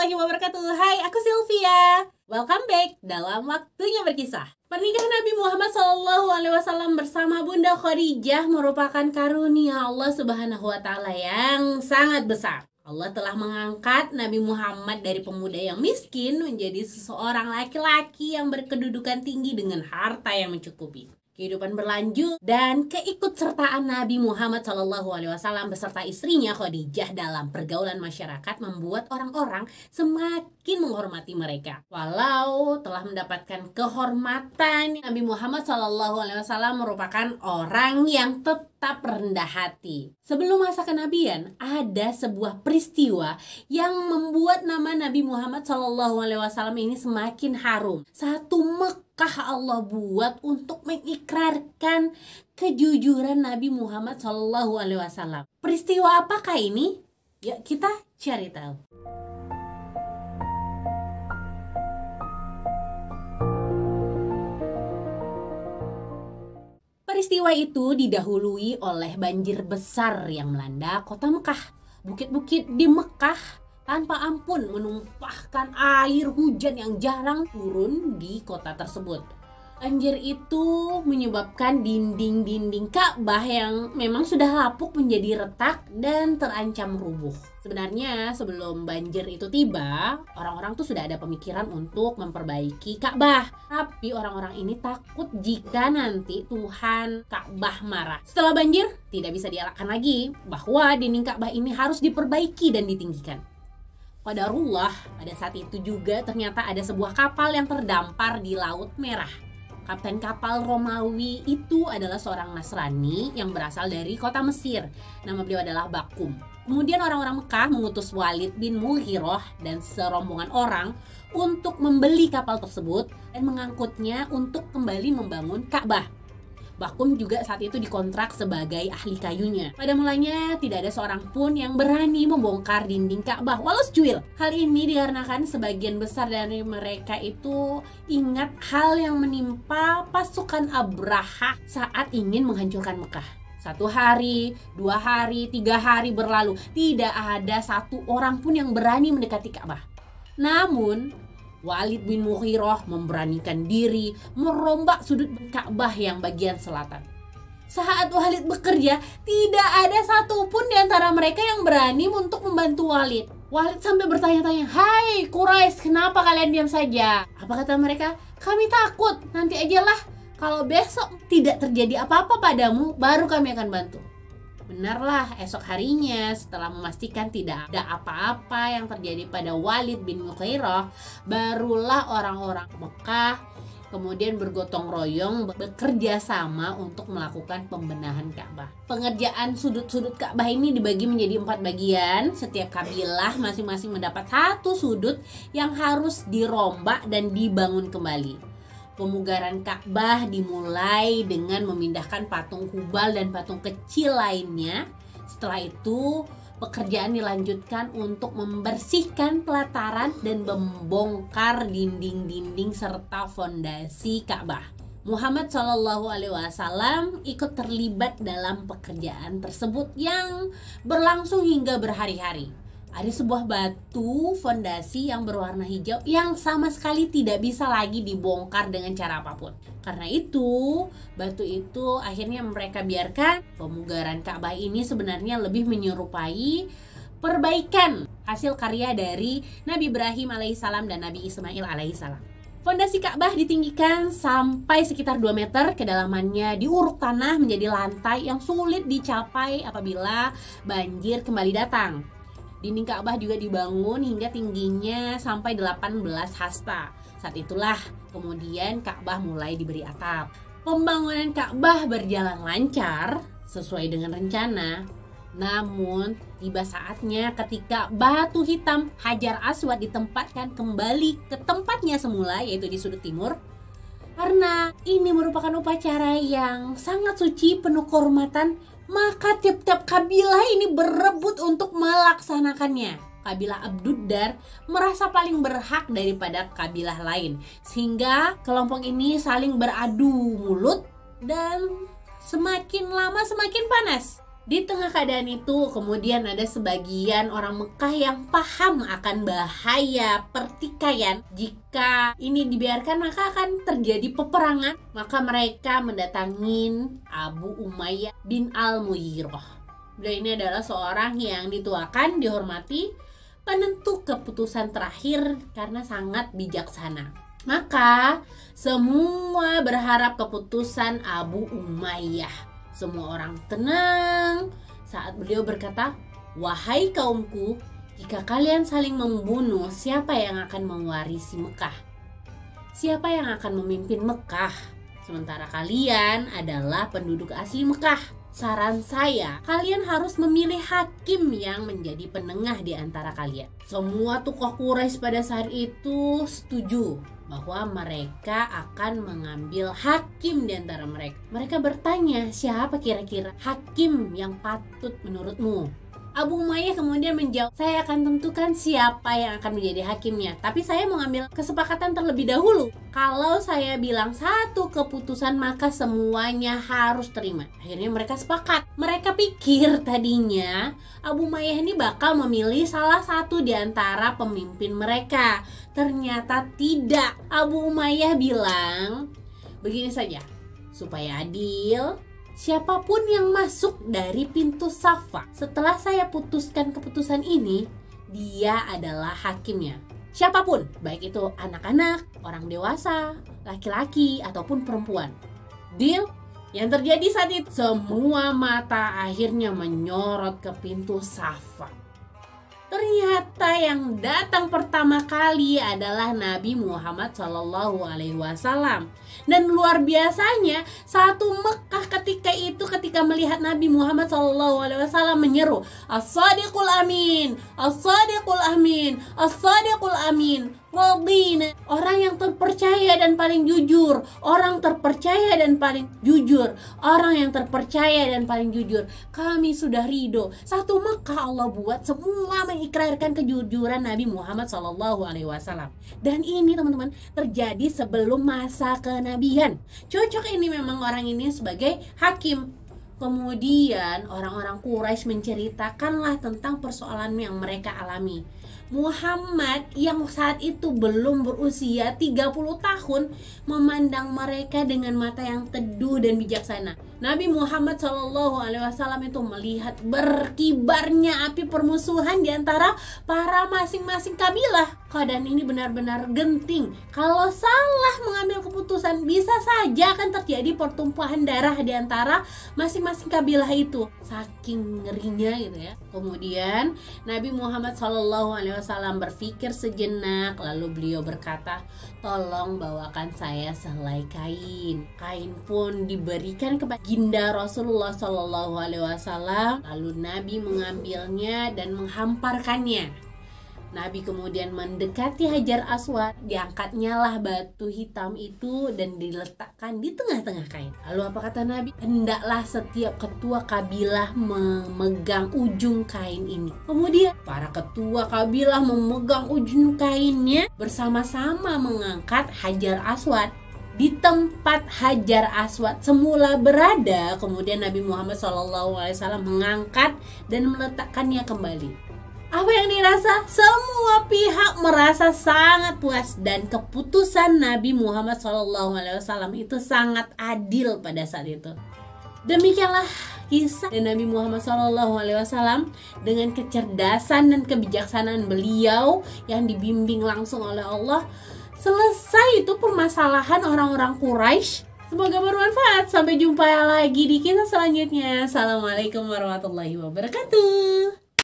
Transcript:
warahmatullahi wabarakatuh. Hai, aku Sylvia. Welcome back dalam Waktunya Berkisah. Pernikahan Nabi Muhammad SAW bersama Bunda Khadijah merupakan karunia Allah Subhanahu wa Ta'ala yang sangat besar. Allah telah mengangkat Nabi Muhammad dari pemuda yang miskin menjadi seseorang laki-laki yang berkedudukan tinggi dengan harta yang mencukupi. Kehidupan berlanjut dan keikutsertaan Nabi Muhammad SAW beserta istrinya Khadijah dalam pergaulan masyarakat membuat orang-orang semakin menghormati mereka. Walau telah mendapatkan kehormatan, Nabi Muhammad SAW merupakan orang yang tetap rendah hati. Sebelum masa kenabian, ada sebuah peristiwa yang membuat nama Nabi Muhammad SAW ini semakin harum. Satu Mekah Allah buat untuk mengikrarkan kejujuran Nabi Muhammad SAW. Peristiwa apakah ini? Yuk kita cari tahu. Peristiwa itu didahului oleh banjir besar yang melanda kota Mekah. Bukit-bukit di Mekah tanpa ampun menumpahkan air hujan yang jarang turun di kota tersebut. Banjir itu menyebabkan dinding-dinding Ka'bah yang memang sudah lapuk menjadi retak dan terancam rubuh. Sebenarnya sebelum banjir itu tiba, orang-orang tuh sudah ada pemikiran untuk memperbaiki Ka'bah. Tapi orang-orang ini takut jika nanti Tuhan Ka'bah marah. Setelah banjir, tidak bisa dielakkan lagi bahwa dinding Ka'bah ini harus diperbaiki dan ditinggikan. Qadarullah, pada saat itu juga ternyata ada sebuah kapal yang terdampar di Laut Merah. Kapten kapal Romawi itu adalah seorang Nasrani yang berasal dari kota Mesir. Nama beliau adalah Bakum. Kemudian orang-orang Mekah mengutus Walid bin Mughirah dan serombongan orang untuk membeli kapal tersebut dan mengangkutnya untuk kembali membangun Ka'bah. Bakum juga saat itu dikontrak sebagai ahli kayunya. Pada mulanya tidak ada seorang pun yang berani membongkar dinding Ka'bah walau secuil. Hal ini dikarenakan sebagian besar dari mereka itu ingat hal yang menimpa pasukan Abraha saat ingin menghancurkan Mekah. 1 hari, 2 hari, 3 hari berlalu, tidak ada satu orang pun yang berani mendekati Ka'bah. Namun Walid bin Mughirah memberanikan diri merombak sudut Ka'bah yang bagian selatan. Saat Walid bekerja, tidak ada satupun di antara mereka yang berani untuk membantu Walid. Walid sampai bertanya-tanya, "Hai Quraisy, kenapa kalian diam saja?" Apa kata mereka? "Kami takut, nanti ajalah. Kalau besok tidak terjadi apa-apa padamu, baru kami akan bantu." Benarlah, esok harinya setelah memastikan tidak ada apa-apa yang terjadi pada Walid bin Mughirah, barulah orang-orang Mekah kemudian bergotong royong bekerja sama untuk melakukan pembenahan Ka'bah. Pengerjaan sudut-sudut Ka'bah ini dibagi menjadi 4 bagian. Setiap kabilah masing-masing mendapat 1 sudut yang harus dirombak dan dibangun kembali. Pemugaran Ka'bah dimulai dengan memindahkan patung Hubal dan patung kecil lainnya. Setelah itu, pekerjaan dilanjutkan untuk membersihkan pelataran dan membongkar dinding-dinding serta fondasi Ka'bah. Muhammad SAW ikut terlibat dalam pekerjaan tersebut yang berlangsung hingga berhari-hari. Ada sebuah batu fondasi yang berwarna hijau yang sama sekali tidak bisa lagi dibongkar dengan cara apapun. Karena itu, batu itu akhirnya mereka biarkan. Pemugaran Ka'bah ini sebenarnya lebih menyerupai perbaikan hasil karya dari Nabi Ibrahim alaihissalam dan Nabi Ismail alaihissalam. Fondasi Ka'bah ditinggikan sampai sekitar 2 meter, kedalamannya diuruk tanah menjadi lantai yang sulit dicapai apabila banjir kembali datang. Dinding Ka'bah juga dibangun hingga tingginya sampai 18 hasta. Saat itulah kemudian Ka'bah mulai diberi atap. Pembangunan Ka'bah berjalan lancar sesuai dengan rencana. Namun tiba saatnya ketika batu hitam Hajar Aswad ditempatkan kembali ke tempatnya semula, yaitu di sudut timur. Karena ini merupakan upacara yang sangat suci, penuh kehormatan, maka tiap-tiap kabilah ini berebut untuk melaksanakannya. Kabilah Abduddar merasa paling berhak daripada kabilah lain, sehingga kelompok ini saling beradu mulut dan semakin lama semakin panas. Di tengah keadaan itu, kemudian ada sebagian orang Mekah yang paham akan bahaya pertikaian. Jika ini dibiarkan, maka akan terjadi peperangan. Maka mereka mendatangin Abu Umayyah bin Al-Mughirah. Beliau ini adalah seorang yang dituakan, dihormati, penentu keputusan terakhir karena sangat bijaksana. Maka semua berharap keputusan Abu Umayyah. Semua orang tenang saat beliau berkata, "Wahai kaumku, jika kalian saling membunuh, siapa yang akan mewarisi Mekah? Siapa yang akan memimpin Mekah? Sementara kalian adalah penduduk asli Mekah. Saran saya, kalian harus memilih hakim yang menjadi penengah di antara kalian." Semua tokoh Quraisy pada saat itu setuju bahwa mereka akan mengambil hakim di antara mereka. Mereka bertanya, siapa kira-kira hakim yang patut menurutmu? Abu Umayyah kemudian menjawab, saya akan tentukan siapa yang akan menjadi hakimnya. Tapi saya mengambil kesepakatan terlebih dahulu. Kalau saya bilang satu keputusan, maka semuanya harus terima. Akhirnya mereka sepakat. Mereka pikir tadinya Abu Umayyah ini bakal memilih salah satu di antara pemimpin mereka. Ternyata tidak. Abu Umayyah bilang, begini saja, supaya adil, siapapun yang masuk dari pintu Safa setelah saya putuskan keputusan ini, dia adalah hakimnya. Siapapun, baik itu anak-anak, orang dewasa, laki-laki, ataupun perempuan. Deal? Yang terjadi saat itu, semua mata akhirnya menyorot ke pintu Safa. Ternyata yang datang pertama kali adalah Nabi Muhammad SAW. Dan luar biasanya, satu Mekah ketika melihat Nabi Muhammad SAW menyeru, "As-Sadiqul Amin, As-Sadiqul Amin, As-Sadiqul Amin." Radina, orang yang terpercaya dan paling jujur, orang terpercaya dan paling jujur, orang yang terpercaya dan paling jujur. Kami sudah ridho. Satu Mekah Allah buat semua mengikrarkan kejujuran Nabi Muhammad SAW. Dan ini teman-teman terjadi sebelum masa kenabian. Cocok ini memang orang ini sebagai hakim. Kemudian orang-orang Quraisy menceritakanlah tentang persoalan yang mereka alami. Muhammad yang saat itu belum berusia 30 tahun memandang mereka dengan mata yang teduh dan bijaksana. Nabi Muhammad SAW itu melihat berkibarnya api permusuhan di antara para masing-masing kabilah. Keadaan ini benar-benar genting. Kalau salah mengambil keputusan, bisa saja akan terjadi pertumpahan darah di antara masing-masing kabilah itu. Saking ngerinya gitu ya. Kemudian Nabi Muhammad SAW berpikir sejenak, lalu beliau berkata, "Tolong bawakan saya sehelai kain." Kain pun diberikan kepada Ginda Rasulullah SAW. Lalu Nabi mengambilnya dan menghamparkannya. Nabi kemudian mendekati Hajar Aswad, diangkatnya lah batu hitam itu dan diletakkan di tengah-tengah kain. Lalu apa kata Nabi? Hendaklah setiap ketua kabilah memegang ujung kain ini. Kemudian para ketua kabilah memegang ujung kainnya, bersama-sama mengangkat Hajar Aswad. Di tempat Hajar Aswad semula berada, kemudian Nabi Muhammad SAW mengangkat dan meletakkannya kembali. Apa yang dirasa? Semua pihak merasa sangat puas dan keputusan Nabi Muhammad SAW itu sangat adil pada saat itu. Demikianlah kisah Nabi Muhammad SAW dengan kecerdasan dan kebijaksanaan beliau yang dibimbing langsung oleh Allah. Selesai itu permasalahan orang-orang Quraisy. Semoga bermanfaat. Sampai jumpa lagi di kisah selanjutnya. Assalamualaikum warahmatullahi wabarakatuh.